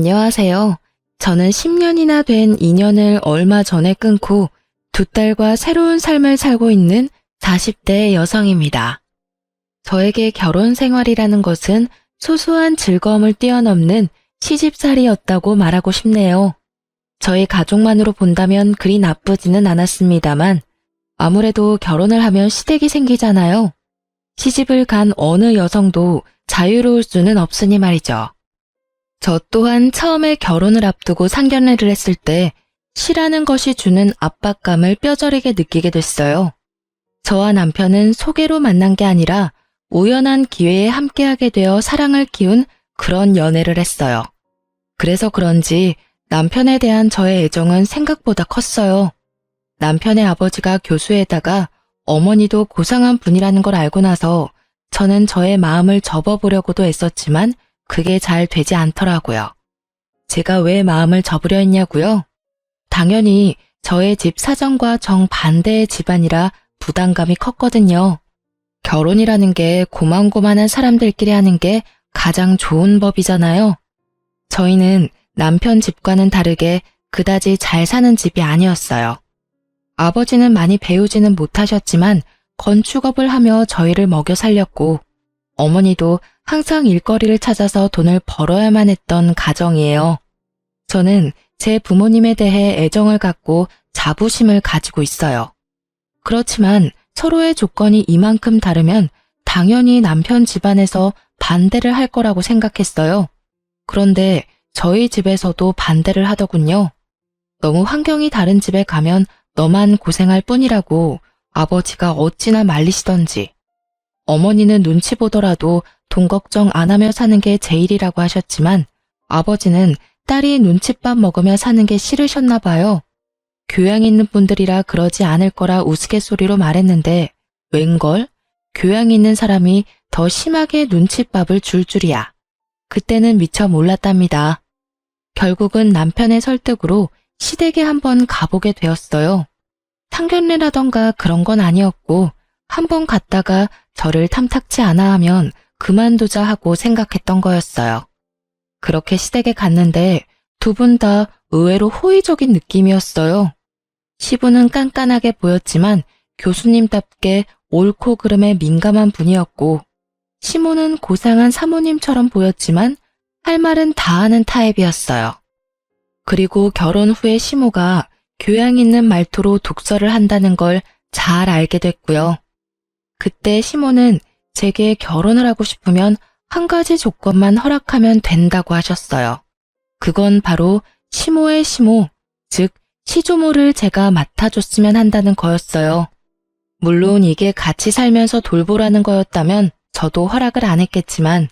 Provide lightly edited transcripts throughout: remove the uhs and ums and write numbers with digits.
안녕하세요. 저는 10년이나 된 인연을 얼마 전에 끊고 두 딸과 새로운 삶을 살고 있는 40대 여성입니다. 저에게 결혼 생활이라는 것은 소소한 즐거움을 뛰어넘는 시집살이였다고 말하고 싶네요. 저희 가족만으로 본다면 그리 나쁘지는 않았습니다만 아무래도 결혼을 하면 시댁이 생기잖아요. 시집을 간 어느 여성도 자유로울 수는 없으니 말이죠. 저 또한 처음에 결혼을 앞두고 상견례를 했을 때 시라는 것이 주는 압박감을 뼈저리게 느끼게 됐어요. 저와 남편은 소개로 만난 게 아니라 우연한 기회에 함께하게 되어 사랑을 키운 그런 연애를 했어요. 그래서 그런지 남편에 대한 저의 애정은 생각보다 컸어요. 남편의 아버지가 교수에다가 어머니도 고상한 분이라는 걸 알고 나서 저는 저의 마음을 접어보려고도 애썼지만 그게 잘 되지 않더라고요. 제가 왜 마음을 접으려 했냐고요? 당연히 저의 집 사정과 정반대의 집안이라 부담감이 컸거든요. 결혼이라는 게 고만고만한 사람들끼리 하는 게 가장 좋은 법이잖아요. 저희는 남편 집과는 다르게 그다지 잘 사는 집이 아니었어요. 아버지는 많이 배우지는 못하셨지만 건축업을 하며 저희를 먹여 살렸고 어머니도 항상 일거리를 찾아서 돈을 벌어야만 했던 가정이에요. 저는 제 부모님에 대해 애정을 갖고 자부심을 가지고 있어요. 그렇지만 서로의 조건이 이만큼 다르면 당연히 남편 집안에서 반대를 할 거라고 생각했어요. 그런데 저희 집에서도 반대를 하더군요. 너무 환경이 다른 집에 가면 너만 고생할 뿐이라고 아버지가 어찌나 말리시던지. 어머니는 눈치 보더라도 돈 걱정 안 하며 사는 게 제일이라고 하셨지만 아버지는 딸이 눈칫밥 먹으며 사는 게 싫으셨나 봐요. 교양 있는 분들이라 그러지 않을 거라 우스갯소리로 말했는데 웬걸? 교양 있는 사람이 더 심하게 눈칫밥을 줄 줄이야. 그때는 미처 몰랐답니다. 결국은 남편의 설득으로 시댁에 한번 가보게 되었어요. 상견례라던가 그런 건 아니었고 한번 갔다가 저를 탐탁치 않아 하면 그만두자 하고 생각했던 거였어요. 그렇게 시댁에 갔는데 두 분 다 의외로 호의적인 느낌이었어요. 시부는 깐깐하게 보였지만 교수님답게 옳고 그름에 민감한 분이었고 시모는 고상한 사모님처럼 보였지만 할 말은 다 하는 타입이었어요. 그리고 결혼 후에 시모가 교양 있는 말투로 독서를 한다는 걸 잘 알게 됐고요. 그때 시모는 제게 결혼을 하고 싶으면 한 가지 조건만 허락하면 된다고 하셨어요. 그건 바로 시모의 시모, 즉 시조모를 제가 맡아줬으면 한다는 거였어요. 물론 이게 같이 살면서 돌보라는 거였다면 저도 허락을 안 했겠지만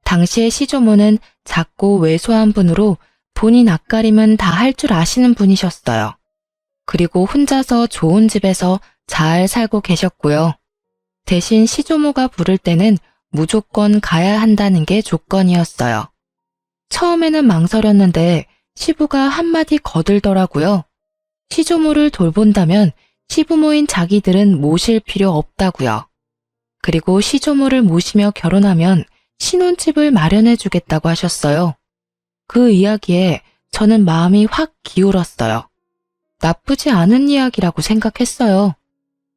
당시의 시조모는 작고 왜소한 분으로 본인 앞가림은 다 할 줄 아시는 분이셨어요. 그리고 혼자서 좋은 집에서 잘 살고 계셨고요. 대신 시조모가 부를 때는 무조건 가야 한다는 게 조건이었어요. 처음에는 망설였는데 시부가 한마디 거들더라고요. 시조모를 돌본다면 시부모인 자기들은 모실 필요 없다고요. 그리고 시조모를 모시며 결혼하면 신혼집을 마련해 주겠다고 하셨어요. 그 이야기에 저는 마음이 확 기울었어요. 나쁘지 않은 이야기라고 생각했어요.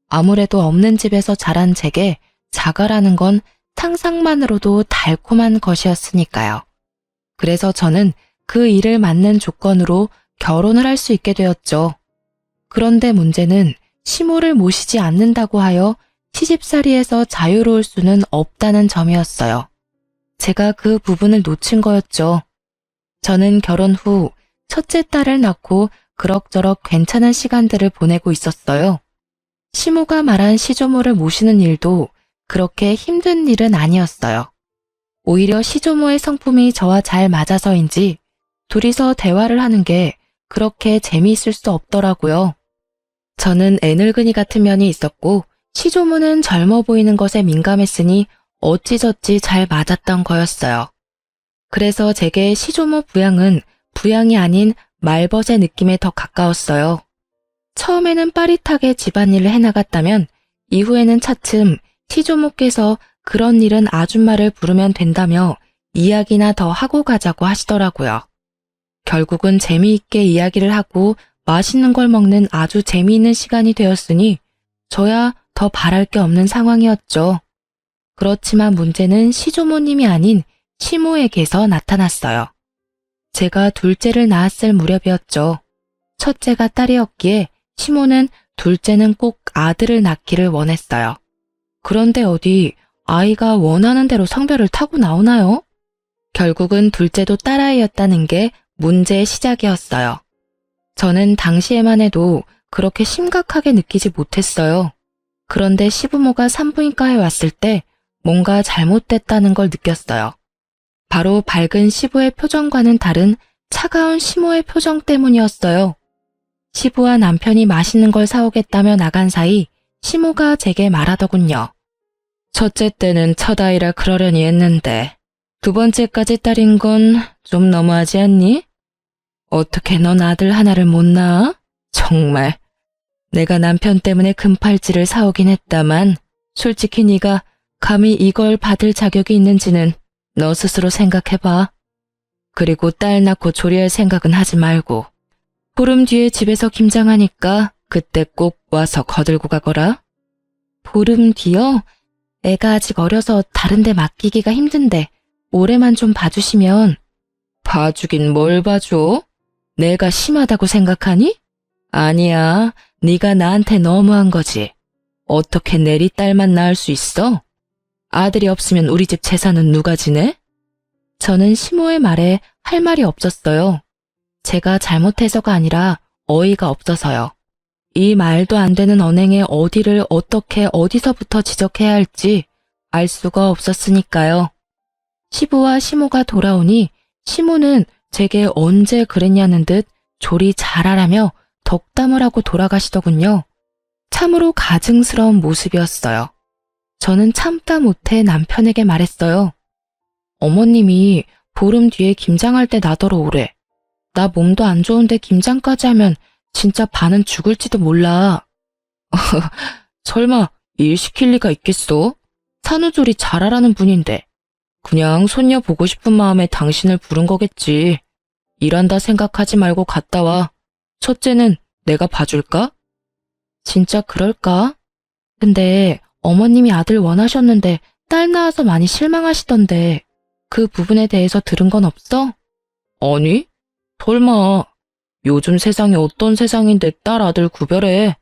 아무래도 없는 집에서 자란 제게 자가라는 건 상상만으로도 달콤한 것이었으니까요. 그래서 저는 그 일을 맞는 조건으로 결혼을 할 수 있게 되었죠. 그런데 문제는 시모를 모시지 않는다고 하여 시집살이에서 자유로울 수는 없다는 점이었어요. 제가 그 부분을 놓친 거였죠. 저는 결혼 후 첫째 딸을 낳고 그럭저럭 괜찮은 시간들을 보내고 있었어요. 시모가 말한 시조모를 모시는 일도 그렇게 힘든 일은 아니었어요. 오히려 시조모의 성품이 저와 잘 맞아서인지 둘이서 대화를 하는 게 그렇게 재미있을 수 없더라고요. 저는 애늙은이 같은 면이 있었고 시조모는 젊어 보이는 것에 민감했으니 어찌저찌 잘 맞았던 거였어요. 그래서 제게 시조모 부양은 부양이 아닌 말벗의 느낌에 더 가까웠어요. 처음에는 빠릿하게 집안일을 해나갔다면 이후에는 차츰 시조모께서 그런 일은 아줌마를 부르면 된다며 이야기나 더 하고 가자고 하시더라고요. 결국은 재미있게 이야기를 하고 맛있는 걸 먹는 아주 재미있는 시간이 되었으니 저야 더 바랄 게 없는 상황이었죠. 그렇지만 문제는 시조모님이 아닌 시모에게서 나타났어요. 제가 둘째를 낳았을 무렵이었죠. 첫째가 딸이었기에 시모는 둘째는 꼭 아들을 낳기를 원했어요. 그런데 어디 아이가 원하는 대로 성별을 타고 나오나요? 결국은 둘째도 딸아이였다는 게 문제의 시작이었어요. 저는 당시에만 해도 그렇게 심각하게 느끼지 못했어요. 그런데 시부모가 산부인과에 왔을 때 뭔가 잘못됐다는 걸 느꼈어요. 바로 밝은 시부의 표정과는 다른 차가운 시모의 표정 때문이었어요. 시부와 남편이 맛있는 걸 사오겠다며 나간 사이 시모가 제게 말하더군요. 첫째 때는 첫아이라 그러려니 했는데 두 번째까지 딸인 건 좀 너무하지 않니? 어떻게 넌 아들 하나를 못 낳아? 정말. 내가 남편 때문에 금팔찌를 사오긴 했다만 솔직히 네가 감히 이걸 받을 자격이 있는지는 너 스스로 생각해봐. 그리고 딸 낳고 조리할 생각은 하지 말고 보름 뒤에 집에서 김장하니까 그때 꼭 와서 거들고 가거라. 보름 뒤요? 애가 아직 어려서 다른 데 맡기기가 힘든데 올해만 좀 봐주시면. 봐주긴 뭘 봐줘? 내가 심하다고 생각하니? 아니야, 네가 나한테 너무한 거지. 어떻게 내리 딸만 낳을 수 있어? 아들이 없으면 우리 집 재산은 누가 지내? 저는 시모의 말에 할 말이 없었어요. 제가 잘못해서가 아니라 어이가 없어서요. 이 말도 안 되는 언행에 어디를 어떻게 어디서부터 지적해야 할지 알 수가 없었으니까요. 시부와 시모가 돌아오니 시모는 제게 언제 그랬냐는 듯 조리 잘하라며 덕담을 하고 돌아가시더군요. 참으로 가증스러운 모습이었어요. 저는 참다 못해 남편에게 말했어요. 어머님이 보름 뒤에 김장할 때 나더러 오래. 나 몸도 안 좋은데 김장까지 하면 진짜 반은 죽을지도 몰라. 설마 일 시킬 리가 있겠어? 산후조리 잘하라는 분인데. 그냥 손녀 보고 싶은 마음에 당신을 부른 거겠지. 일한다 생각하지 말고 갔다 와. 첫째는 내가 봐줄까? 진짜 그럴까? 근데 어머님이 아들 원하셨는데 딸 낳아서 많이 실망하시던데 그 부분에 대해서 들은 건 없어? 아니, 설마. 요즘 세상이 어떤 세상인데 딸 아들 구별해.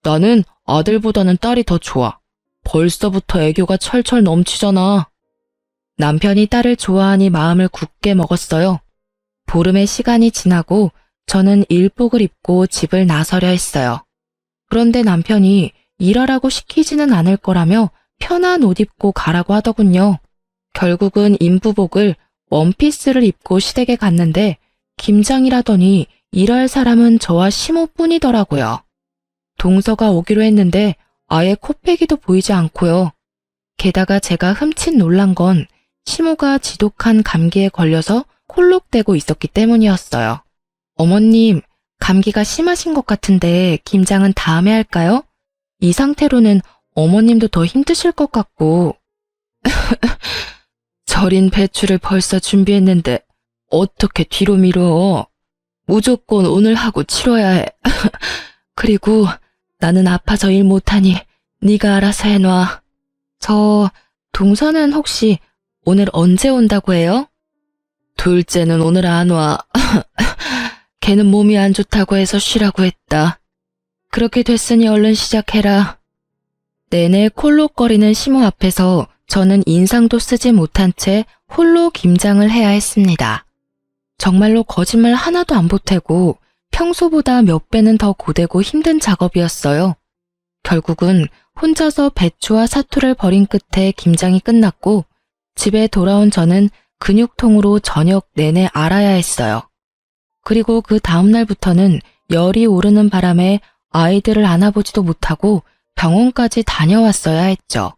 나는 아들보다는 딸이 더 좋아. 벌써부터 애교가 철철 넘치잖아. 남편이 딸을 좋아하니 마음을 굳게 먹었어요. 보름의 시간이 지나고 저는 일복을 입고 집을 나서려 했어요. 그런데 남편이 일하라고 시키지는 않을 거라며 편한 옷 입고 가라고 하더군요. 결국은 인부복을 원피스를 입고 시댁에 갔는데 김장이라더니 일할 사람은 저와 시모뿐이더라고요. 동서가 오기로 했는데 아예 코빼기도 보이지 않고요. 게다가 제가 흠칫 놀란 건 시모가 지독한 감기에 걸려서 콜록대고 있었기 때문이었어요. 어머님, 감기가 심하신 것 같은데 김장은 다음에 할까요? 이 상태로는 어머님도 더 힘드실 것 같고. 절인 배추를 벌써 준비했는데 어떻게 뒤로 미뤄? 무조건 오늘 하고 치러야 해. 그리고 나는 아파서 일 못하니 네가 알아서 해놔. 저 동서는 혹시 오늘 언제 온다고 해요? 둘째는 오늘 안 와. 걔는 몸이 안 좋다고 해서 쉬라고 했다. 그렇게 됐으니 얼른 시작해라. 내내 콜록거리는 시모 앞에서 저는 인상도 쓰지 못한 채 홀로 김장을 해야 했습니다. 정말로 거짓말 하나도 안 보태고 평소보다 몇 배는 더 고되고 힘든 작업이었어요. 결국은 혼자서 배추와 사투를 벌인 끝에 김장이 끝났고 집에 돌아온 저는 근육통으로 저녁 내내 앓아야 했어요. 그리고 그 다음날부터는 열이 오르는 바람에 아이들을 안아보지도 못하고 병원까지 다녀왔어야 했죠.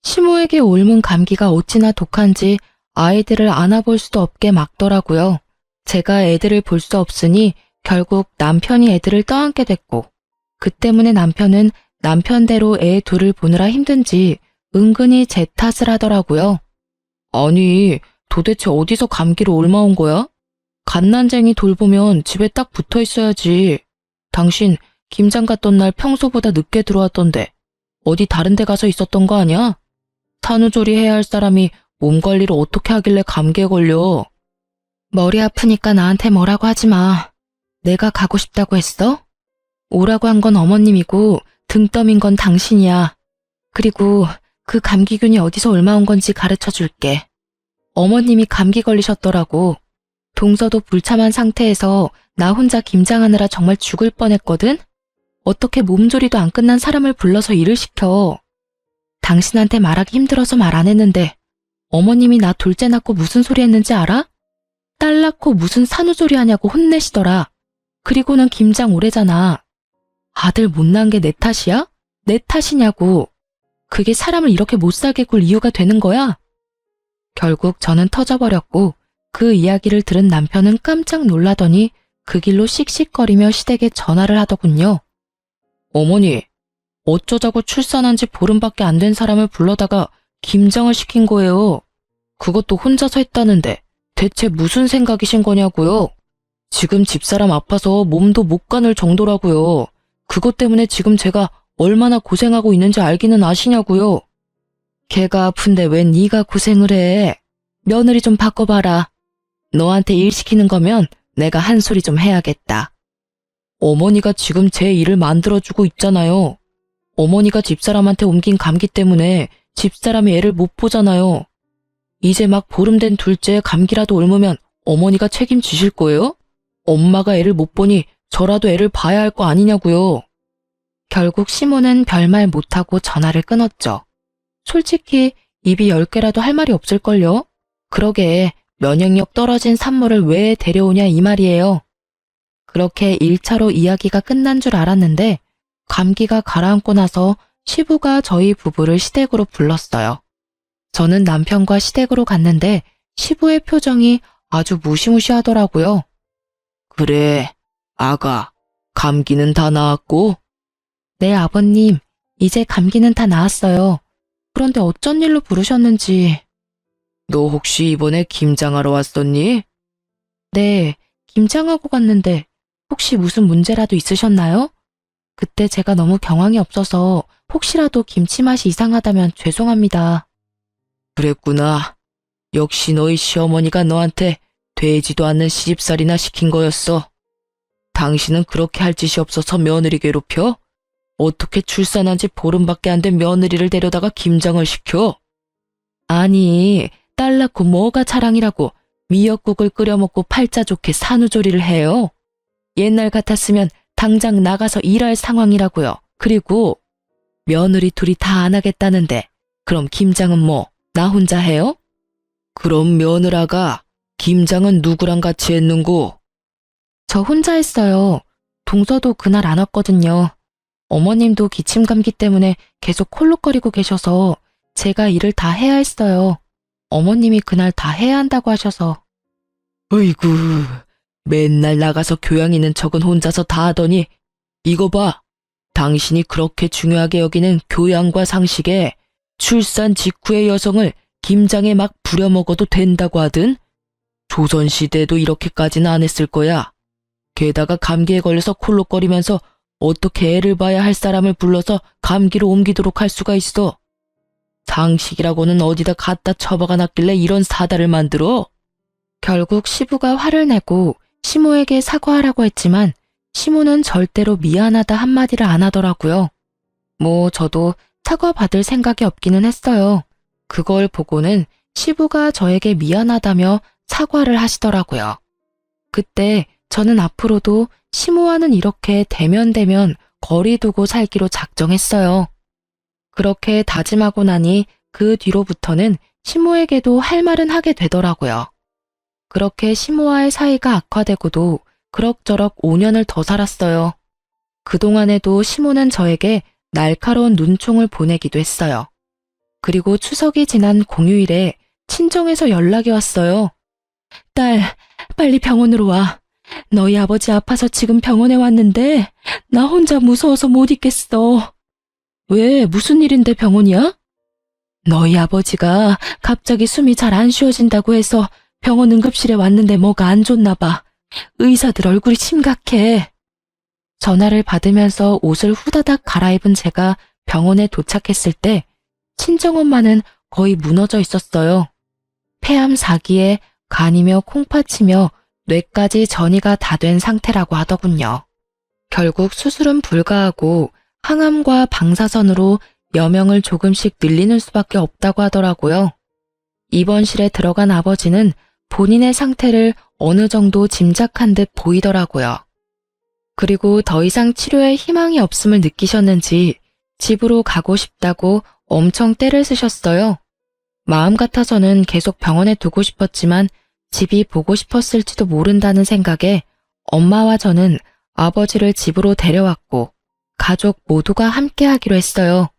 시모에게 옮은 감기가 어찌나 독한지 아이들을 안아볼 수도 없게 막더라고요. 제가 애들을 볼 수 없으니 결국 남편이 애들을 떠안게 됐고 그 때문에 남편은 남편대로 애 둘을 보느라 힘든지 은근히 제 탓을 하더라고요. 아니, 도대체 어디서 감기로 옮아온 거야? 갓난쟁이 돌보면 집에 딱 붙어 있어야지. 당신 김장 갔던 날 평소보다 늦게 들어왔던데 어디 다른 데 가서 있었던 거 아니야? 산후조리 해야 할 사람이 몸 관리를 어떻게 하길래 감기에 걸려? 머리 아프니까 나한테 뭐라고 하지 마. 내가 가고 싶다고 했어? 오라고 한 건 어머님이고 등 떠민 건 당신이야. 그리고 그 감기균이 어디서 얼마 온 건지 가르쳐 줄게. 어머님이 감기 걸리셨더라고. 동서도 불참한 상태에서 나 혼자 김장하느라 정말 죽을 뻔했거든? 어떻게 몸조리도 안 끝난 사람을 불러서 일을 시켜. 당신한테 말하기 힘들어서 말 안 했는데 어머님이 나 둘째 낳고 무슨 소리 했는지 알아? 딸 낳고 무슨 산후조리 하냐고 혼내시더라. 그리고는 김장 오래잖아. 아들 못 낳은 게 내 탓이야? 내 탓이냐고. 그게 사람을 이렇게 못 살게 굴 이유가 되는 거야? 결국 저는 터져버렸고 그 이야기를 들은 남편은 깜짝 놀라더니 그 길로 씩씩거리며 시댁에 전화를 하더군요. 어머니, 어쩌자고 출산한 지 보름밖에 안 된 사람을 불러다가 김장을 시킨 거예요. 그것도 혼자서 했다는데 대체 무슨 생각이신 거냐고요? 지금 집사람 아파서 몸도 못 가눌 정도라고요. 그것 때문에 지금 제가 얼마나 고생하고 있는지 알기는 아시냐고요. 걔가 아픈데 왜 네가 고생을 해? 며느리 좀 바꿔봐라. 너한테 일 시키는 거면 내가 한 소리 좀 해야겠다. 어머니가 지금 제 일을 만들어주고 있잖아요. 어머니가 집사람한테 옮긴 감기 때문에 집사람이 애를 못 보잖아요. 이제 막 보름 된 둘째 감기라도 옮으면 어머니가 책임지실 거예요? 엄마가 애를 못 보니 저라도 애를 봐야 할 거 아니냐고요. 결국 시모는 별말 못하고 전화를 끊었죠. 솔직히 입이 10개라도 할 말이 없을걸요? 그러게 면역력 떨어진 산모를 왜 데려오냐 이 말이에요. 그렇게 1차로 이야기가 끝난 줄 알았는데 감기가 가라앉고 나서 시부가 저희 부부를 시댁으로 불렀어요. 저는 남편과 시댁으로 갔는데 시부의 표정이 아주 무시무시하더라고요. 그래, 아가, 감기는 다 나았고? 네, 아버님, 이제 감기는 다 나았어요. 그런데 어쩐 일로 부르셨는지. 너 혹시 이번에 김장하러 왔었니? 네, 김장하고 갔는데 혹시 무슨 문제라도 있으셨나요? 그때 제가 너무 경황이 없어서 혹시라도 김치 맛이 이상하다면 죄송합니다. 그랬구나. 역시 너희 시어머니가 너한테 되지도 않는 시집살이나 시킨 거였어. 당신은 그렇게 할 짓이 없어서 며느리 괴롭혀? 어떻게 출산한 지 보름밖에 안 된 며느리를 데려다가 김장을 시켜? 아니, 딸 낳고 뭐가 자랑이라고 미역국을 끓여 먹고 팔자 좋게 산후조리를 해요. 옛날 같았으면 당장 나가서 일할 상황이라고요. 그리고 며느리 둘이 다 안 하겠다는데 그럼 김장은 뭐 나 혼자 해요? 그럼 며느라가 김장은 누구랑 같이 했는고? 저 혼자 했어요. 동서도 그날 안 왔거든요. 어머님도 기침 감기 때문에 계속 콜록거리고 계셔서 제가 일을 다 해야 했어요. 어머님이 그날 다 해야 한다고 하셔서. 어이구, 맨날 나가서 교양 있는 척은 혼자서 다 하더니 이거 봐. 당신이 그렇게 중요하게 여기는 교양과 상식에 출산 직후의 여성을 김장에 막 부려먹어도 된다고 하든 조선시대에도 이렇게까지는 안 했을 거야. 게다가 감기에 걸려서 콜록거리면서 어떻게 애를 봐야 할 사람을 불러서 감기로 옮기도록 할 수가 있어. 상식이라고는 어디다 갖다 처박아 놨길래 이런 사달을 만들어? 결국 시부가 화를 내고 시모에게 사과하라고 했지만 시모는 절대로 미안하다 한마디를 안 하더라고요. 뭐 저도 사과받을 생각이 없기는 했어요. 그걸 보고는 시부가 저에게 미안하다며 사과를 하시더라고요. 그때 저는 앞으로도 시모와는 이렇게 대면대면 거리 두고 살기로 작정했어요. 그렇게 다짐하고 나니 그 뒤로부터는 시모에게도 할 말은 하게 되더라고요. 그렇게 시모와의 사이가 악화되고도 그럭저럭 5년을 더 살았어요. 그동안에도 시모는 저에게 날카로운 눈총을 보내기도 했어요. 그리고 추석이 지난 공휴일에 친정에서 연락이 왔어요. 딸, 빨리 병원으로 와. 너희 아버지 아파서 지금 병원에 왔는데 나 혼자 무서워서 못 있겠어. 왜, 무슨 일인데 병원이야? 너희 아버지가 갑자기 숨이 잘 안 쉬어진다고 해서 병원 응급실에 왔는데 뭐가 안 좋나 봐. 의사들 얼굴이 심각해. 전화를 받으면서 옷을 후다닥 갈아입은 제가 병원에 도착했을 때 친정엄마는 거의 무너져 있었어요. 폐암 4기에 간이며 콩팥이며 뇌까지 전이가 다 된 상태라고 하더군요. 결국 수술은 불가하고 항암과 방사선으로 여명을 조금씩 늘리는 수밖에 없다고 하더라고요. 입원실에 들어간 아버지는 본인의 상태를 어느 정도 짐작한 듯 보이더라고요. 그리고 더 이상 치료에 희망이 없음을 느끼셨는지 집으로 가고 싶다고 엄청 떼를 쓰셨어요. 마음 같아서는 계속 병원에 두고 싶었지만 집이 보고 싶었을지도 모른다는 생각에 엄마와 저는 아버지를 집으로 데려왔고 가족 모두가 함께 하기로 했어요.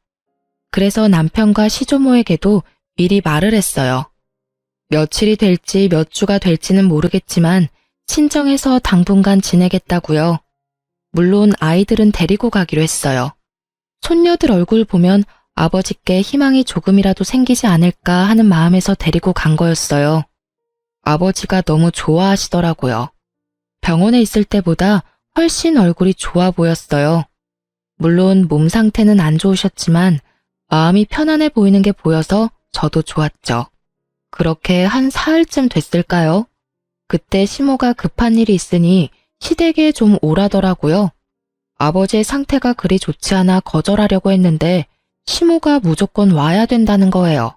그래서 남편과 시조모에게도 미리 말을 했어요. 며칠이 될지 몇 주가 될지는 모르겠지만 친정에서 당분간 지내겠다고요. 물론 아이들은 데리고 가기로 했어요. 손녀들 얼굴 보면 아버지께 희망이 조금이라도 생기지 않을까 하는 마음에서 데리고 간 거였어요. 아버지가 너무 좋아하시더라고요. 병원에 있을 때보다 훨씬 얼굴이 좋아 보였어요. 물론 몸 상태는 안 좋으셨지만 마음이 편안해 보이는 게 보여서 저도 좋았죠. 그렇게 한 사흘쯤 됐을까요? 그때 시모가 급한 일이 있으니 시댁에 좀 오라더라고요. 아버지의 상태가 그리 좋지 않아 거절하려고 했는데 시모가 무조건 와야 된다는 거예요.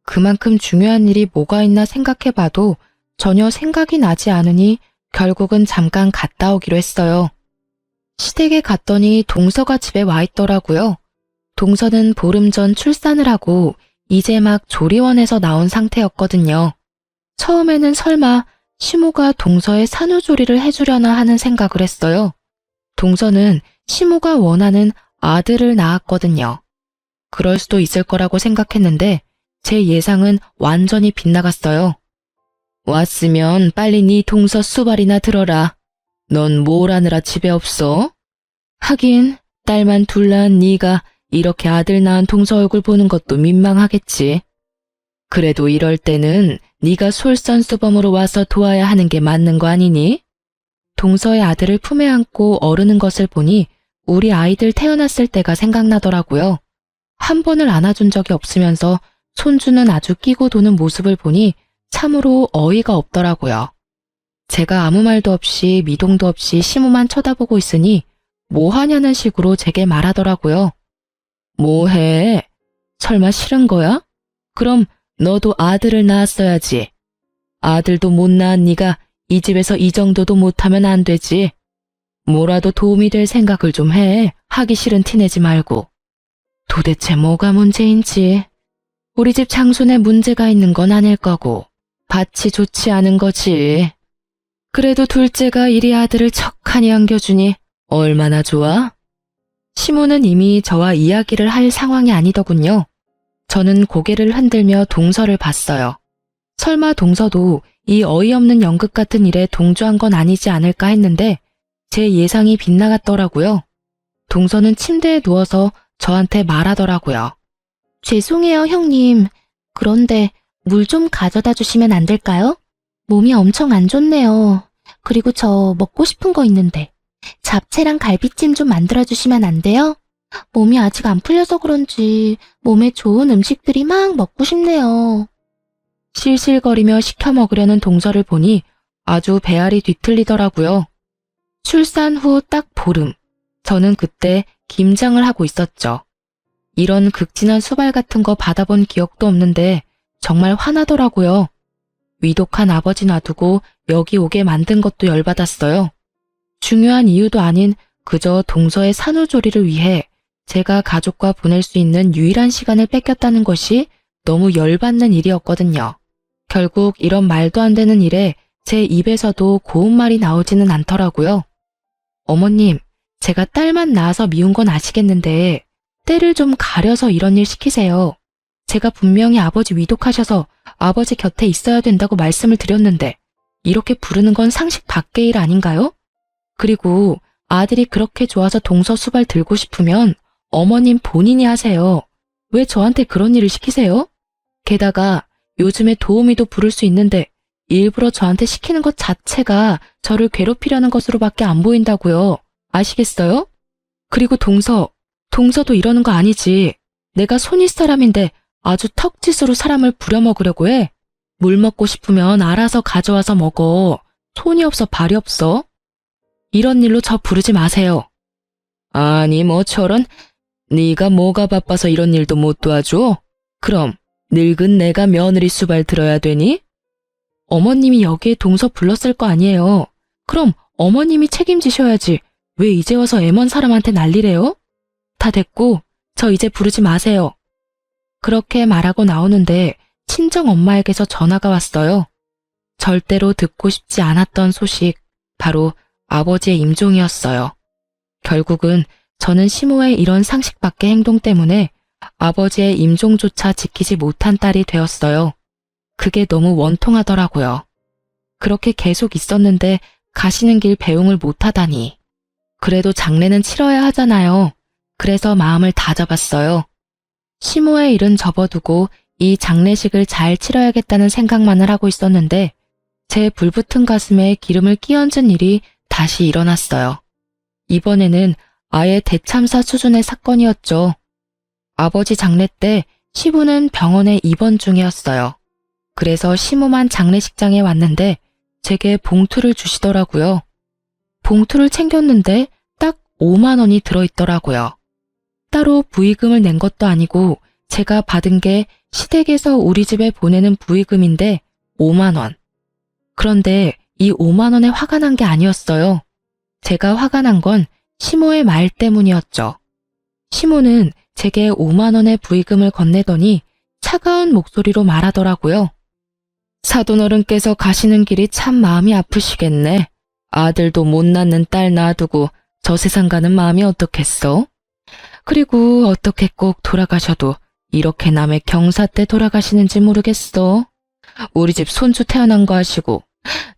그만큼 중요한 일이 뭐가 있나 생각해봐도 전혀 생각이 나지 않으니 결국은 잠깐 갔다 오기로 했어요. 시댁에 갔더니 동서가 집에 와 있더라고요. 동서는 보름 전 출산을 하고 이제 막 조리원에서 나온 상태였거든요. 처음에는 설마 시모가 동서의 산후조리를 해주려나 하는 생각을 했어요. 동서는 시모가 원하는 아들을 낳았거든요. 그럴 수도 있을 거라고 생각했는데 제 예상은 완전히 빗나갔어요. 왔으면 빨리 네 동서 수발이나 들어라. 넌 뭘 하느라 집에 없어? 하긴 딸만 둘 낳은 네가 이렇게 아들 낳은 동서 얼굴 보는 것도 민망하겠지. 그래도 이럴 때는 네가 솔선수범으로 와서 도와야 하는 게 맞는 거 아니니? 동서의 아들을 품에 안고 어르는 것을 보니 우리 아이들 태어났을 때가 생각나더라고요. 한 번을 안아준 적이 없으면서 손주는 아주 끼고 도는 모습을 보니 참으로 어이가 없더라고요. 제가 아무 말도 없이 미동도 없이 시모만 쳐다보고 있으니 뭐 하냐는 식으로 제게 말하더라고요. 뭐해? 설마 싫은 거야? 그럼 너도 아들을 낳았어야지. 아들도 못 낳은 네가 이 집에서 이 정도도 못하면 안 되지. 뭐라도 도움이 될 생각을 좀 해. 하기 싫은 티 내지 말고. 도대체 뭐가 문제인지. 우리 집 장손에 문제가 있는 건 아닐 거고 밭이 좋지 않은 거지. 그래도 둘째가 이리 아들을 척하니 안겨주니 얼마나 좋아? 시모는 이미 저와 이야기를 할 상황이 아니더군요. 저는 고개를 흔들며 동서를 봤어요. 설마 동서도 이 어이없는 연극 같은 일에 동조한 건 아니지 않을까 했는데 제 예상이 빗나갔더라고요. 동서는 침대에 누워서 저한테 말하더라고요. 죄송해요, 형님. 그런데 물 좀 가져다 주시면 안 될까요? 몸이 엄청 안 좋네요. 그리고 저 먹고 싶은 거 있는데 잡채랑 갈비찜 좀 만들어 주시면 안 돼요? 몸이 아직 안 풀려서 그런지 몸에 좋은 음식들이 막 먹고 싶네요. 실실거리며 시켜 먹으려는 동서를 보니 아주 배알이 뒤틀리더라고요. 출산 후 딱 보름, 저는 그때 김장을 하고 있었죠. 이런 극진한 수발 같은 거 받아본 기억도 없는데 정말 화나더라고요. 위독한 아버지 놔두고 여기 오게 만든 것도 열받았어요. 중요한 이유도 아닌 그저 동서의 산후조리를 위해 제가 가족과 보낼 수 있는 유일한 시간을 뺏겼다는 것이 너무 열받는 일이었거든요. 결국 이런 말도 안 되는 일에 제 입에서도 고운 말이 나오지는 않더라고요. 어머님, 제가 딸만 낳아서 미운 건 아시겠는데 때를 좀 가려서 이런 일 시키세요. 제가 분명히 아버지 위독하셔서 아버지 곁에 있어야 된다고 말씀을 드렸는데 이렇게 부르는 건 상식 밖의 일 아닌가요? 그리고 아들이 그렇게 좋아서 동서수발 들고 싶으면 어머님 본인이 하세요. 왜 저한테 그런 일을 시키세요? 게다가 요즘에 도우미도 부를 수 있는데 일부러 저한테 시키는 것 자체가 저를 괴롭히려는 것으로밖에 안 보인다고요. 아시겠어요? 그리고 동서도 이러는 거 아니지. 내가 손윗 사람인데 아주 턱짓으로 사람을 부려먹으려고 해. 물 먹고 싶으면 알아서 가져와서 먹어. 손이 없어 발이 없어. 이런 일로 저 부르지 마세요. 아니 뭐 저런, 네가 뭐가 바빠서 이런 일도 못 도와줘? 그럼 늙은 내가 며느리 수발 들어야 되니? 어머님이 여기에 동서 불렀을 거 아니에요. 그럼 어머님이 책임지셔야지. 왜 이제 와서 애먼 사람한테 난리래요? 다 됐고 저 이제 부르지 마세요. 그렇게 말하고 나오는데 친정 엄마에게서 전화가 왔어요. 절대로 듣고 싶지 않았던 소식, 바로 아버지의 임종이었어요. 결국은 저는 시모의 이런 상식 밖의 행동 때문에 아버지의 임종조차 지키지 못한 딸이 되었어요. 그게 너무 원통하더라고요. 그렇게 계속 있었는데 가시는 길 배웅을 못하다니. 그래도 장례는 치러야 하잖아요. 그래서 마음을 다잡았어요. 시모의 일은 접어두고 이 장례식을 잘 치러야겠다는 생각만을 하고 있었는데 제 불붙은 가슴에 기름을 끼얹은 일이 다시 일어났어요. 이번에는 아예 대참사 수준의 사건이었죠. 아버지 장례 때 시부는 병원에 입원 중이었어요. 그래서 시모만 장례식장에 왔는데 제게 봉투를 주시더라고요. 봉투를 챙겼는데 딱 5만 원이 들어있더라고요. 따로 부의금을 낸 것도 아니고 제가 받은 게 시댁에서 우리 집에 보내는 부의금인데 5만 원. 그런데 이 5만 원에 화가 난 게 아니었어요. 제가 화가 난 건 시모의 말 때문이었죠. 시모는 제게 5만 원의 부의금을 건네더니 차가운 목소리로 말하더라고요. 사돈어른께서 가시는 길이 참 마음이 아프시겠네. 아들도 못 낳는 딸 놔두고 저 세상 가는 마음이 어떻겠어? 그리고 어떻게 꼭 돌아가셔도 이렇게 남의 경사 때 돌아가시는지 모르겠어. 우리 집 손주 태어난 거 아시고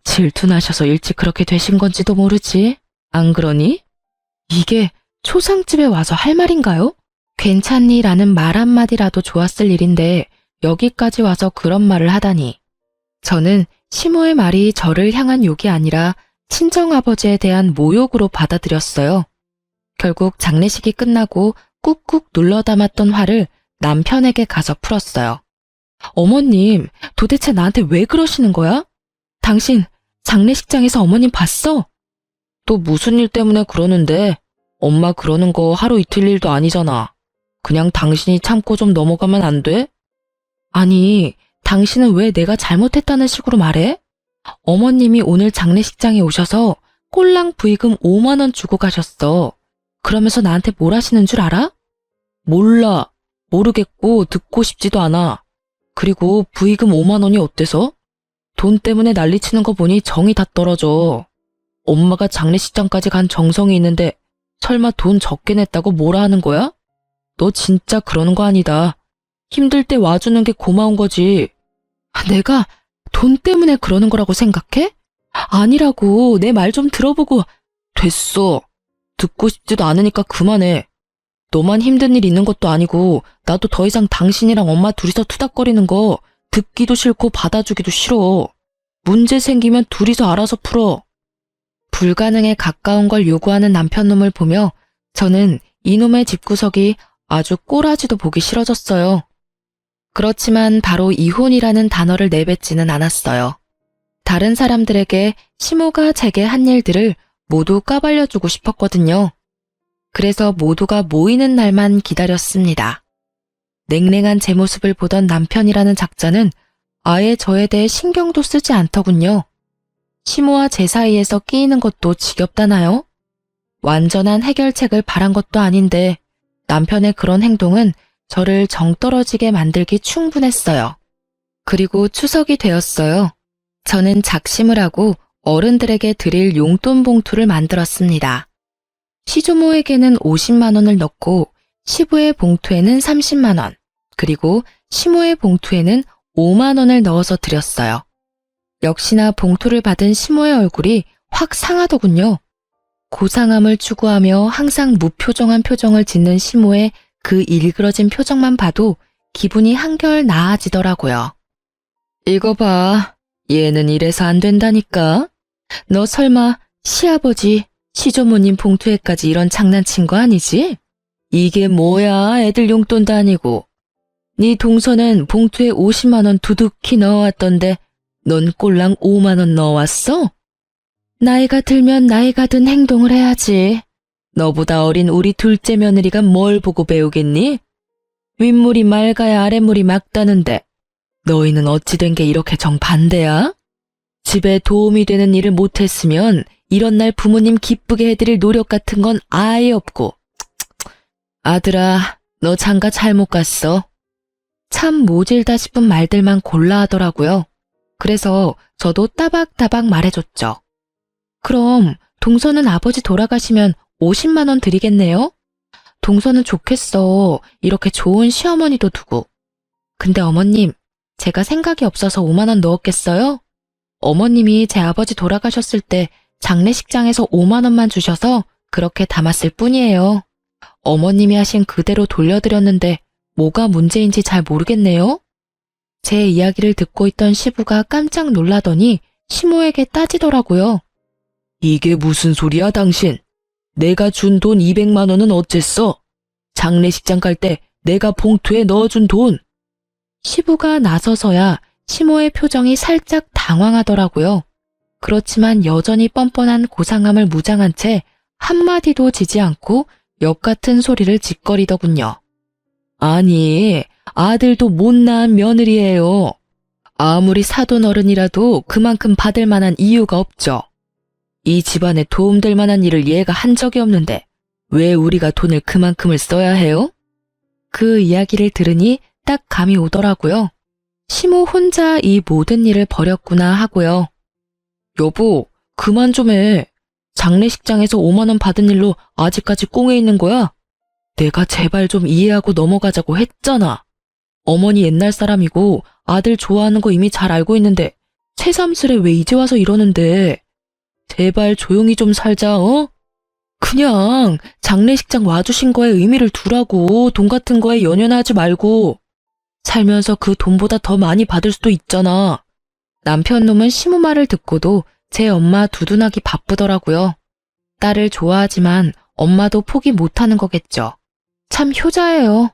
질투나셔서 일찍 그렇게 되신 건지도 모르지. 안 그러니? 이게 초상집에 와서 할 말인가요? 괜찮니? 라는 말 한마디라도 좋았을 일인데 여기까지 와서 그런 말을 하다니. 저는 시모의 말이 저를 향한 욕이 아니라 친정아버지에 대한 모욕으로 받아들였어요. 결국 장례식이 끝나고 꾹꾹 눌러 담았던 화를 남편에게 가서 풀었어요. 어머님, 도대체 나한테 왜 그러시는 거야? 당신 장례식장에서 어머님 봤어? 또 무슨 일 때문에 그러는데? 엄마 그러는 거 하루 이틀 일도 아니잖아. 그냥 당신이 참고 좀 넘어가면 안 돼? 아니, 당신은 왜 내가 잘못했다는 식으로 말해? 어머님이 오늘 장례식장에 오셔서 꼴랑 부의금 5만 원 주고 가셨어. 그러면서 나한테 뭘 하시는 줄 알아? 몰라. 모르겠고 듣고 싶지도 않아. 그리고 부의금 5만 원이 어때서? 돈 때문에 난리치는 거 보니 정이 다 떨어져. 엄마가 장례식장까지 간 정성이 있는데 설마 돈 적게 냈다고 뭐라 하는 거야? 너 진짜 그러는 거 아니다. 힘들 때 와주는 게 고마운 거지. 내가 돈 때문에 그러는 거라고 생각해? 아니라고. 내 말 좀 들어보고. 됐어. 듣고 싶지도 않으니까 그만해. 너만 힘든 일 있는 것도 아니고 나도 더 이상 당신이랑 엄마 둘이서 투닥거리는 거 듣기도 싫고 받아주기도 싫어. 문제 생기면 둘이서 알아서 풀어. 불가능에 가까운 걸 요구하는 남편놈을 보며 저는 이놈의 집구석이 아주 꼬라지도 보기 싫어졌어요. 그렇지만 바로 이혼이라는 단어를 내뱉지는 않았어요. 다른 사람들에게 시모가 제게 한 일들을 모두 까발려주고 싶었거든요. 그래서 모두가 모이는 날만 기다렸습니다. 냉랭한 제 모습을 보던 남편이라는 작자는 아예 저에 대해 신경도 쓰지 않더군요. 시모와 제 사이에서 끼이는 것도 지겹다나요? 완전한 해결책을 바란 것도 아닌데 남편의 그런 행동은 저를 정떨어지게 만들기 충분했어요. 그리고 추석이 되었어요. 저는 작심을 하고 어른들에게 드릴 용돈 봉투를 만들었습니다. 시조모에게는 50만 원을 넣고 시부의 봉투에는 30만 원, 그리고 시모의 봉투에는 5만 원을 넣어서 드렸어요. 역시나 봉투를 받은 시모의 얼굴이 확 상하더군요. 고상함을 추구하며 항상 무표정한 표정을 짓는 시모의 그 일그러진 표정만 봐도 기분이 한결 나아지더라고요. 이거 봐. 얘는 이래서 안 된다니까. 너 설마 시아버지, 시조모님 봉투에까지 이런 장난친 거 아니지? 이게 뭐야, 애들 용돈도 아니고. 네 동서는 봉투에 50만 원 두둑히 넣어왔던데 넌 꼴랑 5만 원 넣어왔어? 나이가 들면 나이가 든 행동을 해야지. 너보다 어린 우리 둘째 며느리가 뭘 보고 배우겠니? 윗물이 맑아야 아랫물이 맑다는데 너희는 어찌 된 게 이렇게 정반대야? 집에 도움이 되는 일을 못했으면 이런 날 부모님 기쁘게 해드릴 노력 같은 건 아예 없고. 아들아, 너 장가 잘못 갔어. 참 모질다 싶은 말들만 골라 하더라고요. 그래서 저도 따박따박 말해줬죠. 그럼 동서는 아버지 돌아가시면 50만 원 드리겠네요? 동서는 좋겠어. 이렇게 좋은 시어머니도 두고. 근데 어머님, 제가 생각이 없어서 5만 원 넣었겠어요? 어머님이 제 아버지 돌아가셨을 때 장례식장에서 5만 원만 주셔서 그렇게 담았을 뿐이에요. 어머님이 하신 그대로 돌려드렸는데 뭐가 문제인지 잘 모르겠네요. 제 이야기를 듣고 있던 시부가 깜짝 놀라더니 시모에게 따지더라고요. 이게 무슨 소리야, 당신? 내가 준 돈 200만 원은 어쨌어? 장례식장 갈 때 내가 봉투에 넣어준 돈. 시부가 나서서야 시모의 표정이 살짝 당황하더라고요. 그렇지만 여전히 뻔뻔한 고상함을 무장한 채 한마디도 지지 않고 역 같은 소리를 짓거리더군요. 아니, 아들도 못 낳은 며느리예요. 아무리 사돈 어른이라도 그만큼 받을 만한 이유가 없죠. 이 집안에 도움될 만한 일을 얘가 한 적이 없는데 왜 우리가 돈을 그만큼을 써야 해요? 그 이야기를 들으니 딱 감이 오더라고요. 시모 혼자 이 모든 일을 벌였구나 하고요. 여보, 그만 좀 해. 장례식장에서 5만 원 받은 일로 아직까지 꽁에 있는 거야? 내가 제발 좀 이해하고 넘어가자고 했잖아. 어머니 옛날 사람이고 아들 좋아하는 거 이미 잘 알고 있는데 새삼스레 왜 이제 와서 이러는데. 제발 조용히 좀 살자, 어? 그냥 장례식장 와주신 거에 의미를 두라고. 돈 같은 거에 연연하지 말고. 살면서 그 돈보다 더 많이 받을 수도 있잖아. 남편 놈은 시모 말을 듣고도 제 엄마 두둔하기 바쁘더라고요. 딸을 좋아하지만 엄마도 포기 못하는 거겠죠. 참 효자예요.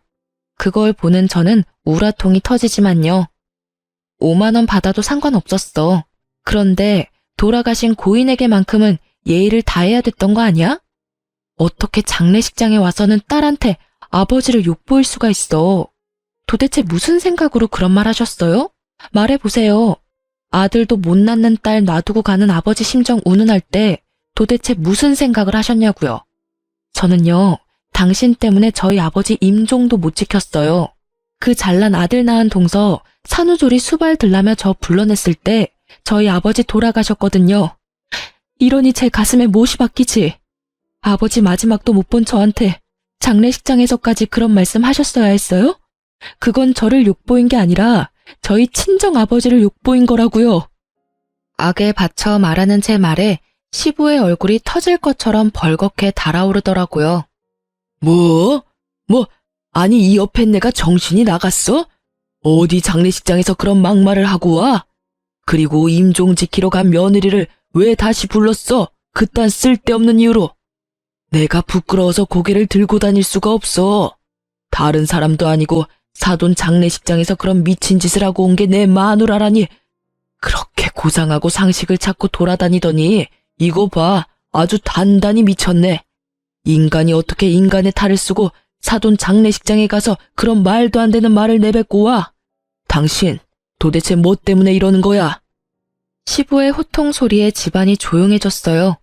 그걸 보는 저는 우라통이 터지지만요. 5만 원 받아도 상관없었어. 그런데 돌아가신 고인에게만큼은 예의를 다해야 됐던 거 아니야? 어떻게 장례식장에 와서는 딸한테 아버지를 욕보일 수가 있어. 도대체 무슨 생각으로 그런 말 하셨어요? 말해보세요. 아들도 못 낳는 딸 놔두고 가는 아버지 심정 운운할 때 도대체 무슨 생각을 하셨냐고요. 저는요, 당신 때문에 저희 아버지 임종도 못 지켰어요. 그 잘난 아들 낳은 동서 산후조리 수발 들라며 저 불러냈을 때 저희 아버지 돌아가셨거든요. 이러니 제 가슴에 못이 박히지. 아버지 마지막도 못 본 저한테 장례식장에서까지 그런 말씀 하셨어야 했어요? 그건 저를 욕보인 게 아니라 저희 친정 아버지를 욕보인 거라고요. 악에 받쳐 말하는 제 말에 시부의 얼굴이 터질 것처럼 벌겋게 달아오르더라고요. 뭐? 아니 이 옆에 내가 정신이 나갔어? 어디 장례식장에서 그런 막말을 하고 와? 그리고 임종 지키러 간 며느리를 왜 다시 불렀어? 그딴 쓸데없는 이유로. 내가 부끄러워서 고개를 들고 다닐 수가 없어. 다른 사람도 아니고 사돈 장례식장에서 그런 미친 짓을 하고 온 게 내 마누라라니. 그렇게 고상하고 상식을 찾고 돌아다니더니 이거 봐, 아주 단단히 미쳤네. 인간이 어떻게 인간의 탈을 쓰고 사돈 장례식장에 가서 그런 말도 안 되는 말을 내뱉고 와. 당신 도대체 뭐 때문에 이러는 거야? 시부의 호통 소리에 집안이 조용해졌어요.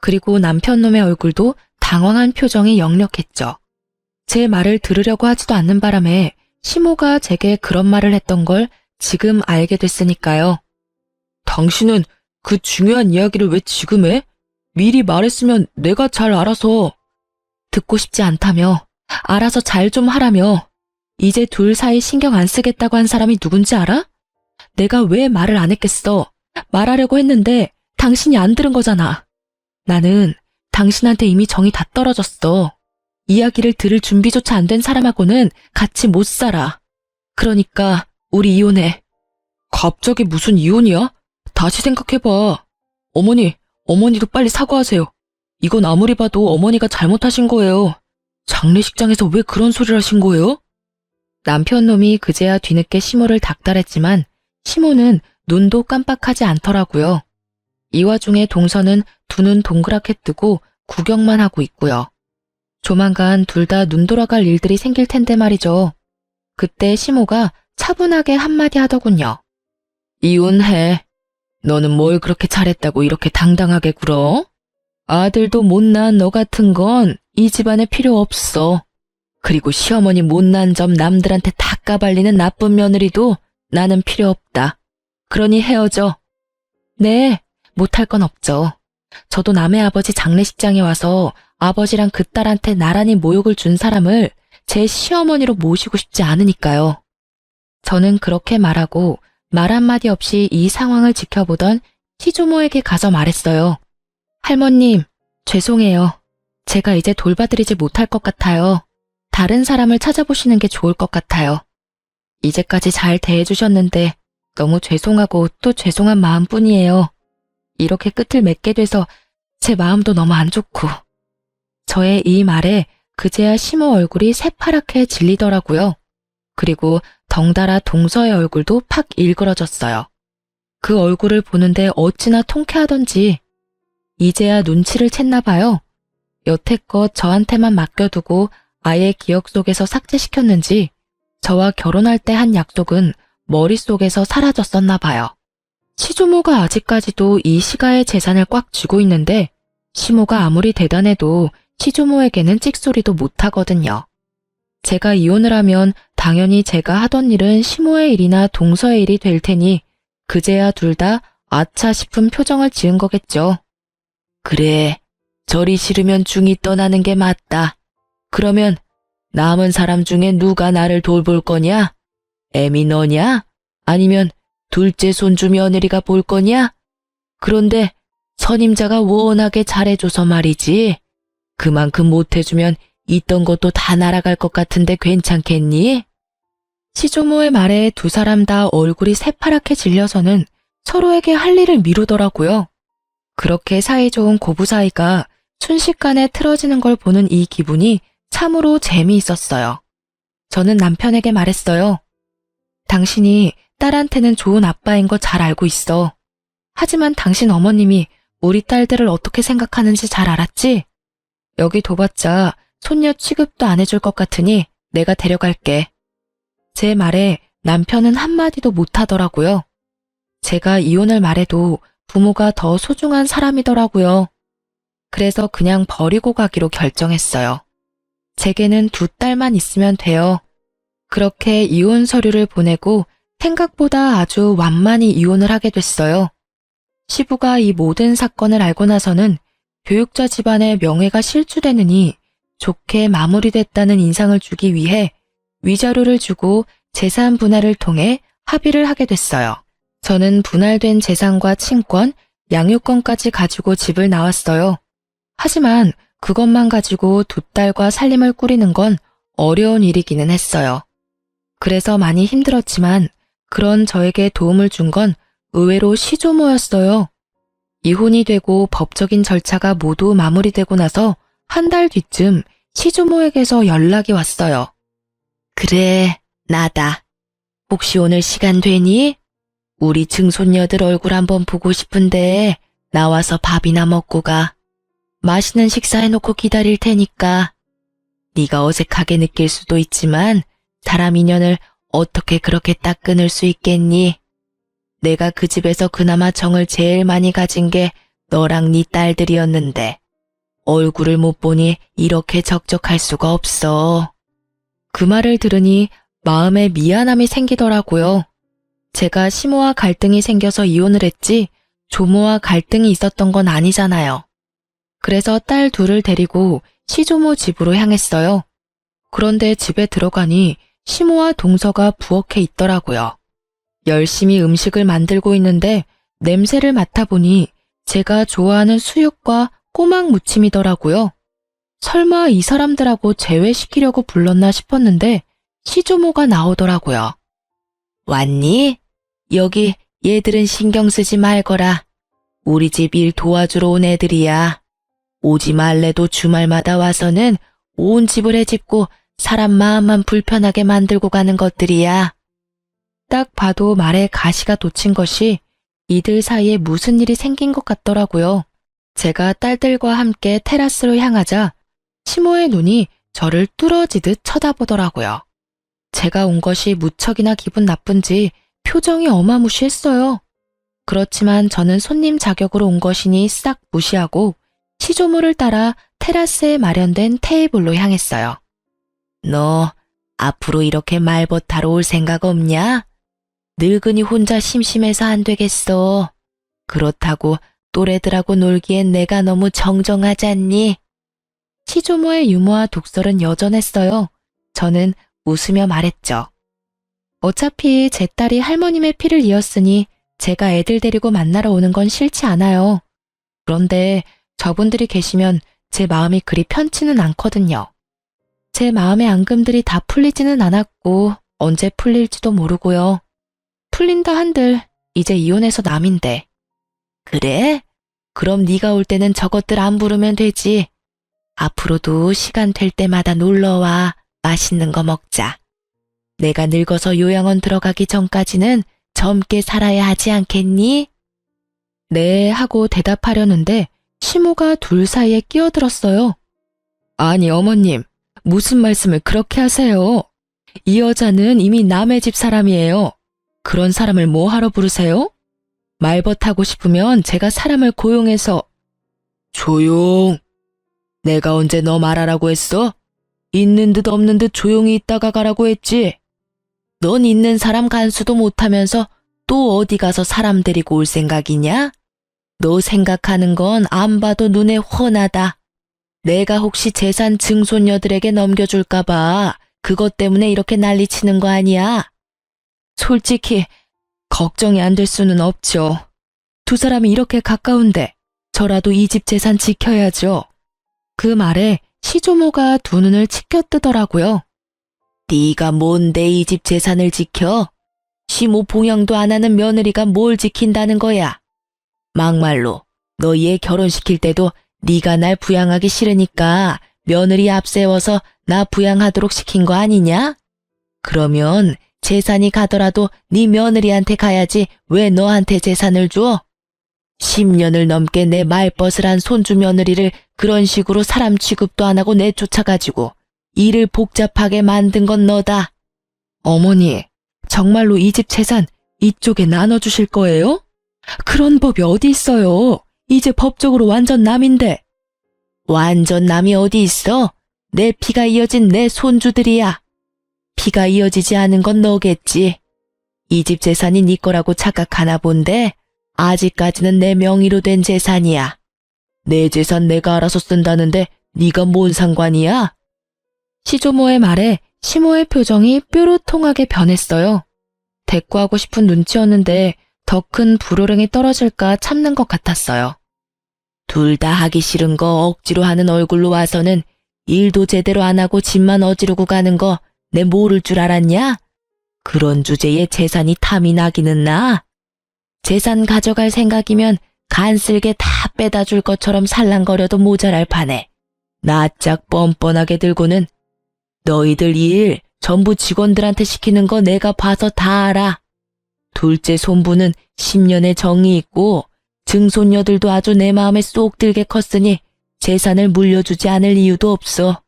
그리고 남편놈의 얼굴도 당황한 표정이 역력했죠. 제 말을 들으려고 하지도 않는 바람에 시모가 제게 그런 말을 했던 걸 지금 알게 됐으니까요. 당신은 그 중요한 이야기를 왜 지금 해? 미리 말했으면 내가 잘 알아서. 듣고 싶지 않다며, 알아서 잘 좀 하라며. 이제 둘 사이 신경 안 쓰겠다고 한 사람이 누군지 알아? 내가 왜 말을 안 했겠어? 말하려고 했는데 당신이 안 들은 거잖아. 나는 당신한테 이미 정이 다 떨어졌어. 이야기를 들을 준비조차 안 된 사람하고는 같이 못 살아. 그러니까 우리 이혼해. 갑자기 무슨 이혼이야? 다시 생각해봐. 어머니도 빨리 사과하세요. 이건 아무리 봐도 어머니가 잘못하신 거예요. 장례식장에서 왜 그런 소리를 하신 거예요? 남편 놈이 그제야 뒤늦게 시모를 닥달했지만 시모는 눈도 깜빡하지 않더라고요. 이 와중에 동서는 두 눈 동그랗게 뜨고 구경만 하고 있고요. 조만간 둘 다 눈 돌아갈 일들이 생길 텐데 말이죠. 그때 시모가 차분하게 한마디 하더군요. 이혼해. 너는 뭘 그렇게 잘했다고 이렇게 당당하게 굴어? 아들도 못난 너 같은 건 이 집안에 필요 없어. 그리고 시어머니 못난 점 남들한테 다 까발리는 나쁜 며느리도 나는 필요 없다. 그러니 헤어져. 네, 못할 건 없죠. 저도 남의 아버지 장례식장에 와서 아버지랑 그 딸한테 나란히 모욕을 준 사람을 제 시어머니로 모시고 싶지 않으니까요. 저는 그렇게 말하고 말 한마디 없이 이 상황을 지켜보던 시조모에게 가서 말했어요. 할머님, 죄송해요. 제가 이제 돌봐드리지 못할 것 같아요. 다른 사람을 찾아보시는 게 좋을 것 같아요. 이제까지 잘 대해주셨는데 너무 죄송하고 또 죄송한 마음뿐이에요. 이렇게 끝을 맺게 돼서 제 마음도 너무 안 좋고. 저의 이 말에 그제야 시모 얼굴이 새파랗게 질리더라고요. 그리고 덩달아 동서의 얼굴도 팍 일그러졌어요. 그 얼굴을 보는데 어찌나 통쾌하던지 이제야 눈치를 챘나 봐요. 여태껏 저한테만 맡겨두고 아예 기억 속에서 삭제시켰는지 저와 결혼할 때 한 약속은 머릿속에서 사라졌었나 봐요. 시조모가 아직까지도 이 시가의 재산을 꽉 쥐고 있는데 시모가 아무리 대단해도 시조모에게는 찍소리도 못하거든요. 제가 이혼을 하면 당연히 제가 하던 일은 시모의 일이나 동서의 일이 될 테니 그제야 둘 다 아차 싶은 표정을 지은 거겠죠. 그래, 절이 싫으면 중이 떠나는 게 맞다. 그러면 남은 사람 중에 누가 나를 돌볼 거냐? 애미 너냐? 아니면 둘째 손주 며느리가 볼 거냐? 그런데 선임자가 워낙에 잘해줘서 말이지. 그만큼 못해주면 있던 것도 다 날아갈 것 같은데 괜찮겠니? 시조모의 말에 두 사람 다 얼굴이 새파랗게 질려서는 서로에게 할 일을 미루더라고요. 그렇게 사이좋은 고부 사이가 순식간에 틀어지는 걸 보는 이 기분이 참으로 재미있었어요. 저는 남편에게 말했어요. 당신이 딸한테는 좋은 아빠인 거 잘 알고 있어. 하지만 당신 어머님이 우리 딸들을 어떻게 생각하는지 잘 알았지? 여기 둬봤자 손녀 취급도 안 해줄 것 같으니 내가 데려갈게. 제 말에 남편은 한마디도 못하더라고요. 제가 이혼을 말해도 부모가 더 소중한 사람이더라고요. 그래서 그냥 버리고 가기로 결정했어요. 제게는 두 딸만 있으면 돼요. 그렇게 이혼 서류를 보내고 생각보다 아주 완만히 이혼을 하게 됐어요. 시부가 이 모든 사건을 알고 나서는 교육자 집안의 명예가 실추되느니 좋게 마무리됐다는 인상을 주기 위해 위자료를 주고 재산 분할을 통해 합의를 하게 됐어요. 저는 분할된 재산과 친권, 양육권까지 가지고 집을 나왔어요. 하지만 그것만 가지고 두 딸과 살림을 꾸리는 건 어려운 일이기는 했어요. 그래서 많이 힘들었지만 그런 저에게 도움을 준 건 의외로 시조모였어요. 이혼이 되고 법적인 절차가 모두 마무리되고 나서 한 달 뒤쯤 시조모에게서 연락이 왔어요. 그래, 나다. 혹시 오늘 시간 되니? 우리 증손녀들 얼굴 한번 보고 싶은데 나와서 밥이나 먹고 가. 맛있는 식사해놓고 기다릴 테니까. 네가 어색하게 느낄 수도 있지만 사람 인연을 어떻게 그렇게 딱 끊을 수 있겠니? 내가 그 집에서 그나마 정을 제일 많이 가진 게 너랑 네 딸들이었는데 얼굴을 못 보니 이렇게 적적할 수가 없어. 그 말을 들으니 마음에 미안함이 생기더라고요. 제가 시모와 갈등이 생겨서 이혼을 했지 조모와 갈등이 있었던 건 아니잖아요. 그래서 딸 둘을 데리고 시조모 집으로 향했어요. 그런데 집에 들어가니 시모와 동서가 부엌에 있더라고요. 열심히 음식을 만들고 있는데 냄새를 맡아보니 제가 좋아하는 수육과 꼬막 무침이더라고요. 설마 이 사람들하고 재회시키려고 불렀나 싶었는데 시조모가 나오더라고요. 왔니? 여기 얘들은 신경 쓰지 말거라. 우리 집 일 도와주러 온 애들이야. 오지 말래도 주말마다 와서는 온 집을 해집고 사람 마음만 불편하게 만들고 가는 것들이야. 딱 봐도 말에 가시가 돋친 것이 이들 사이에 무슨 일이 생긴 것 같더라고요. 제가 딸들과 함께 테라스로 향하자 시모의 눈이 저를 뚫어지듯 쳐다보더라고요. 제가 온 것이 무척이나 기분 나쁜지 표정이 어마무시했어요. 그렇지만 저는 손님 자격으로 온 것이니 싹 무시하고 시조모를 따라 테라스에 마련된 테이블로 향했어요. 너 앞으로 이렇게 말벗하러 올 생각 없냐? 늙은이 혼자 심심해서 안 되겠어. 그렇다고 또래들하고 놀기엔 내가 너무 정정하지 않니? 시조모의 유머와 독설은 여전했어요. 저는 웃으며 말했죠. 어차피 제 딸이 할머님의 피를 이었으니 제가 애들 데리고 만나러 오는 건 싫지 않아요. 그런데 저분들이 계시면 제 마음이 그리 편치는 않거든요. 제 마음의 앙금들이 다 풀리지는 않았고 언제 풀릴지도 모르고요. 풀린다 한들 이제 이혼해서 남인데. 그래? 그럼 네가 올 때는 저것들 안 부르면 되지. 앞으로도 시간 될 때마다 놀러와. 맛있는 거 먹자. 내가 늙어서 요양원 들어가기 전까지는 젊게 살아야 하지 않겠니? 네 하고 대답하려는데 시모가 둘 사이에 끼어들었어요. 아니 어머님, 무슨 말씀을 그렇게 하세요? 이 여자는 이미 남의 집 사람이에요. 그런 사람을 뭐 하러 부르세요? 말벗하고 싶으면 제가 사람을 고용해서. 조용. 내가 언제 너 말하라고 했어? 있는 듯 없는 듯 조용히 있다가 가라고 했지. 넌 있는 사람 간수도 못하면서 또 어디 가서 사람 데리고 올 생각이냐? 너 생각하는 건 안 봐도 눈에 훤하다. 내가 혹시 재산 증손녀들에게 넘겨줄까봐 그것 때문에 이렇게 난리치는 거 아니야? 솔직히 걱정이 안 될 수는 없죠. 두 사람이 이렇게 가까운데 저라도 이 집 재산 지켜야죠. 그 말에 시조모가 두 눈을 치켜뜨더라고요. 네가 뭔데 이 집 재산을 지켜? 시모 봉양도 안 하는 며느리가 뭘 지킨다는 거야? 막말로 너 얘 결혼시킬 때도 네가 날 부양하기 싫으니까 며느리 앞세워서 나 부양하도록 시킨 거 아니냐? 그러면 재산이 가더라도 네 며느리한테 가야지 왜 너한테 재산을 줘? 10년을 넘게 내 말벗을 한 손주 며느리를 그런 식으로 사람 취급도 안 하고 내쫓아가지고 일을 복잡하게 만든 건 너다. 어머니, 정말로 이 집 재산 이쪽에 나눠주실 거예요? 그런 법이 어디 있어요? 이제 법적으로 완전 남인데. 완전 남이 어디 있어? 내 피가 이어진 내 손주들이야. 피가 이어지지 않은 건 너겠지. 이 집 재산이 네 거라고 착각하나 본데 아직까지는 내 명의로 된 재산이야. 내 재산 내가 알아서 쓴다는데 네가 뭔 상관이야? 시조모의 말에 시모의 표정이 뾰루통하게 변했어요. 대꾸하고 싶은 눈치였는데 더 큰 불호령이 떨어질까 참는 것 같았어요. 둘 다 하기 싫은 거 억지로 하는 얼굴로 와서는 일도 제대로 안 하고 집만 어지르고 가는 거 내 모를 줄 알았냐? 그런 주제에 재산이 탐이 나기는 나. 재산 가져갈 생각이면 간쓸게 다 빼다 줄 것처럼 살랑거려도 모자랄 판에 낯짝 뻔뻔하게 들고는 너희들 일 전부 직원들한테 시키는 거 내가 봐서 다 알아. 둘째 손부는 10년의 정이 있고 증손녀들도 아주 내 마음에 쏙 들게 컸으니 재산을 물려주지 않을 이유도 없어.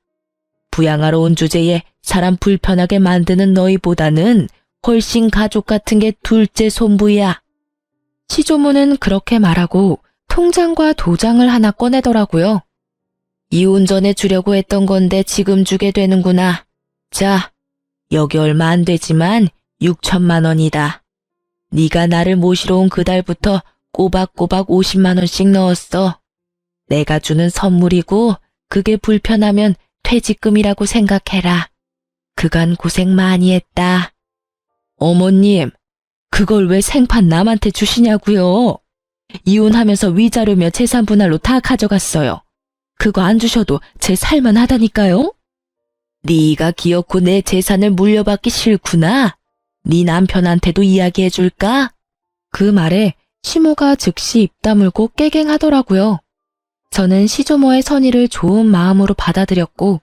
부양하러 온 주제에 사람 불편하게 만드는 너희보다는 훨씬 가족 같은 게 둘째 손부야. 시조모는 그렇게 말하고 통장과 도장을 하나 꺼내더라고요. 이혼 전에 주려고 했던 건데 지금 주게 되는구나. 자, 여기 얼마 안 되지만 6천만 원이다. 네가 나를 모시러 온 그달부터 꼬박꼬박 50만 원씩 넣었어. 내가 주는 선물이고 그게 불편하면 퇴직금이라고 생각해라. 그간 고생 많이 했다. 어머님, 그걸 왜 생판 남한테 주시냐고요? 이혼하면서 위자료며 재산 분할로 다 가져갔어요. 그거 안 주셔도 제 살만 하다니까요? 네가 기어코 내 재산을 물려받기 싫구나. 네 남편한테도 이야기해줄까? 그 말에 시모가 즉시 입 다물고 깨갱하더라고요. 저는 시조모의 선의를 좋은 마음으로 받아들였고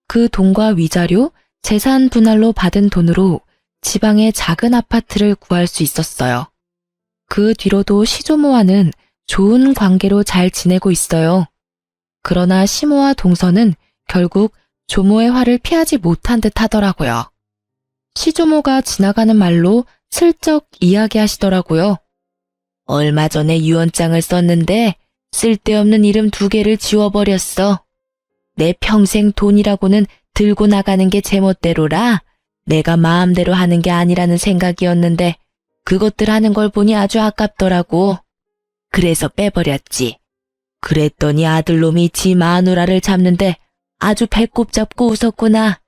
그 돈과 위자료, 재산 분할로 받은 돈으로 지방의 작은 아파트를 구할 수 있었어요. 그 뒤로도 시조모와는 좋은 관계로 잘 지내고 있어요. 그러나 시모와 동서는 결국 조모의 화를 피하지 못한 듯 하더라고요. 시조모가 지나가는 말로 슬쩍 이야기하시더라고요. 얼마 전에 유언장을 썼는데 쓸데없는 이름 2개를 지워버렸어. 내 평생 돈이라고는 들고 나가는 게 제멋대로라 내가 마음대로 하는 게 아니라는 생각이었는데 그것들 하는 걸 보니 아주 아깝더라고. 그래서 빼버렸지. 그랬더니 아들놈이 지 마누라를 잡는데 아주 배꼽 잡고 웃었구나.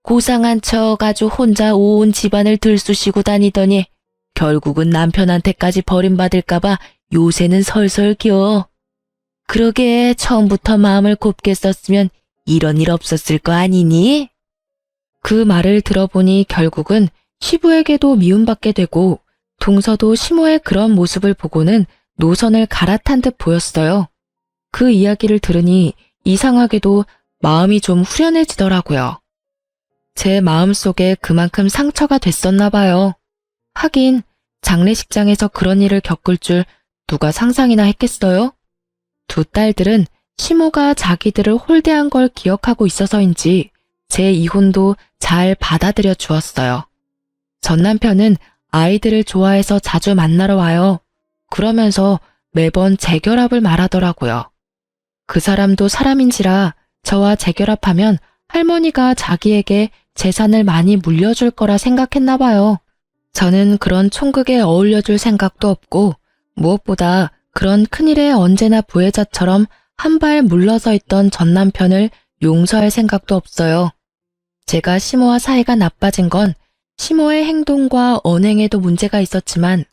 고상한 척 아주 혼자 온 집안을 들쑤시고 다니더니 결국은 남편한테까지 버림받을까봐 요새는 설설 겨. 그러게 처음부터 마음을 곱게 썼으면 이런 일 없었을 거 아니니? 그 말을 들어보니 결국은 시부에게도 미움받게 되고 동서도 시모의 그런 모습을 보고는 노선을 갈아탄 듯 보였어요. 그 이야기를 들으니 이상하게도 마음이 좀 후련해지더라고요. 제 마음속에 그만큼 상처가 됐었나 봐요. 하긴 장례식장에서 그런 일을 겪을 줄 누가 상상이나 했겠어요? 2 딸들은 시모가 자기들을 홀대한 걸 기억하고 있어서인지 제 이혼도 잘 받아들여 주었어요. 전 남편은 아이들을 좋아해서 자주 만나러 와요. 그러면서 매번 재결합을 말하더라고요. 그 사람도 사람인지라 저와 재결합하면 할머니가 자기에게 재산을 많이 물려줄 거라 생각했나 봐요. 저는 그런 총극에 어울려줄 생각도 없고 무엇보다 그런 큰일에 언제나 부혜자처럼 한 발 물러서 있던 전 남편을 용서할 생각도 없어요. 제가 시모와 사이가 나빠진 건 시모의 행동과 언행에도 문제가 있었지만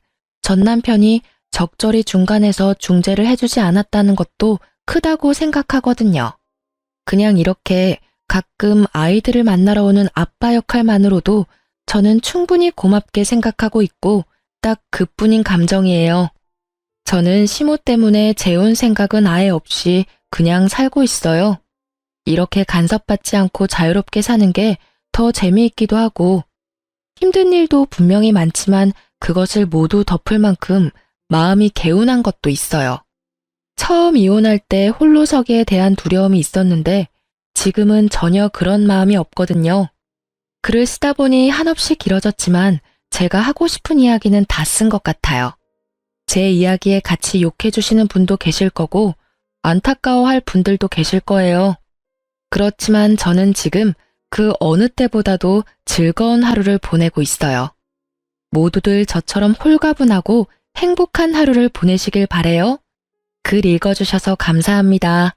전 남편이 적절히 중간에서 중재를 해주지 않았다는 것도 크다고 생각하거든요. 그냥 이렇게 가끔 아이들을 만나러 오는 아빠 역할만으로도 저는 충분히 고맙게 생각하고 있고 딱 그뿐인 감정이에요. 저는 시모 때문에 재혼 생각은 아예 없이 그냥 살고 있어요. 이렇게 간섭받지 않고 자유롭게 사는 게 더 재미있기도 하고 힘든 일도 분명히 많지만 그것을 모두 덮을 만큼 마음이 개운한 것도 있어요. 처음 이혼할 때 홀로서기에 대한 두려움이 있었는데 지금은 전혀 그런 마음이 없거든요. 글을 쓰다 보니 한없이 길어졌지만 제가 하고 싶은 이야기는 다 쓴 것 같아요. 제 이야기에 같이 욕해주시는 분도 계실 거고 안타까워할 분들도 계실 거예요. 그렇지만 저는 지금 그 어느 때보다도 즐거운 하루를 보내고 있어요. 모두들 저처럼 홀가분하고 행복한 하루를 보내시길 바래요. 글 읽어주셔서 감사합니다.